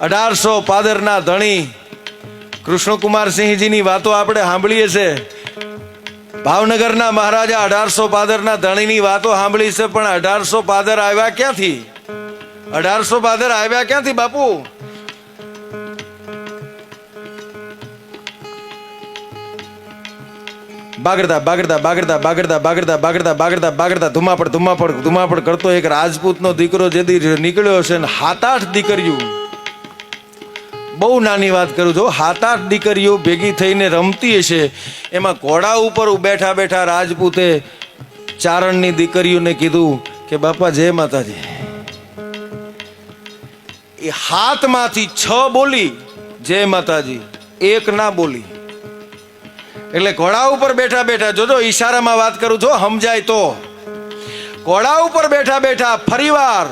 1800 પાદરના ધણી કૃષ્ણકુમારસિંહજીની વાતો આપણે સાંભળીએ છે। ભાવનગરના મહારાજા 1800 પાદરના ધણીની વાતો સાંભળી છે, પણ 1800 પાદર આવ્યા ક્યાંથી? 1800 પાદર આવ્યા ક્યાંથી બાપુ? બાગડતા બાગડતા બાગડતા બાગડતા બાગડતા બાગડતા બાગડતા બાગડતા ધુમાપડ કરતો એક રાજપૂતનો દીકરો જેથી નીકળ્યો છે ને 7-8 દીકરીઓ, બહુ નાની વાત કરું છું, 7-8 દીકરીઓ ભેગી થઈને રમતી હશે। એમાં ઘોડા ઉપર બેઠા બેઠા રાજપૂતે ચારણની દીકરીઓને કીધું કે બાપા જય માતાજી। એ હાથમાંથી 6 બોલી જય માતાજી, 1 ના બોલી। એટલે ઘોડા ઉપર બેઠા બેઠા, જોજો ઈશારામાં વાત કરું છું, સમજાય તો। ઘોડા ઉપર બેઠા બેઠા ફરીવાર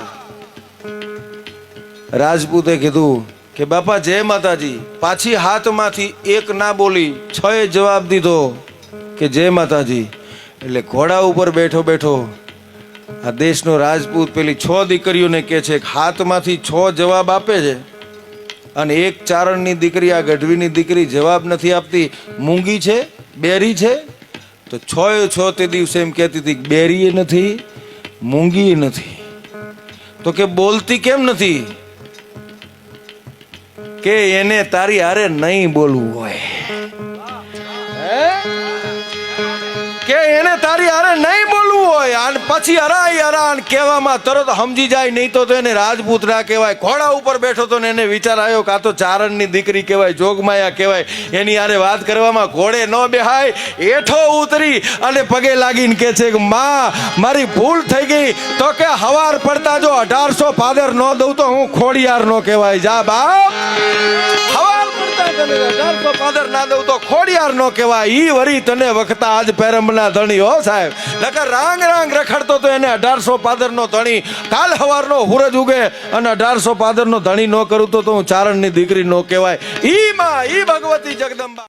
રાજપૂતે કીધું કે બાપા જય માતાજી। પાછી હાથમાંથી 1 ના બોલી, 6 જવાબ દીધો કે જય માતાજી। એટલે ઘોડા ઉપર બેઠો બેઠો આ દેશનો રાજપૂત પેલી 6 દીકરીઓને કહે છે, હાથમાંથી 6 જવાબ આપે છે અને એક ચારણની દીકરી, આ ગઢવીની દીકરી જવાબ નથી આપતી, મૂંગી છે, બેરી છે। તો 6 તે દિવસે એમ કહેતી હતી બેરી નથી, મૂંગી નથી। તો કે બોલતી કેમ નથી? કે એને તારી હારે નહીં બોલવું હોય, કે એને તારી હારે નહીં બોલવું હોય। અને પછી હરાન કહેવામાં તરત સમજી જાય, નહીં તો એને રાજપૂત ના કહેવાય। ઘોડા ઉપર બેઠો તો એને વિચાર આવ્યો કે આ તો ચારણની દીકરી કહેવાય, જોગમાયા કહેવાય, એની હારે વાત કરવામાં ઘોડે ન બેહાય। હેઠો ઉતરી અને પગે લાગીને કહે છે કે માં મારી ભૂલ થઈ ગઈ, તો કે હવાર પડતા જો 1800 પાદર ન દઉં તો હું ખોડિયાર નો કહેવાય। જા બાપ, હવાર પડતા તને 1800 પાદર ના દઉં તો ખોડિયાર નો કહેવાય। ઈ વરી તને વખતા આજ પેરમના ધણી હો સાહેબ, નકર રાંગ રાંગ રખડતો તો એને 1800 પાદર નો ધણી। કાલ હવારનો સૂરજ ઉગે અને 1800 પાદર નો ધણી ન કરું તો હું ચારણની દીકરી નો કહેવાય। ઈ માં, ઈ ભગવતી જગદંબા।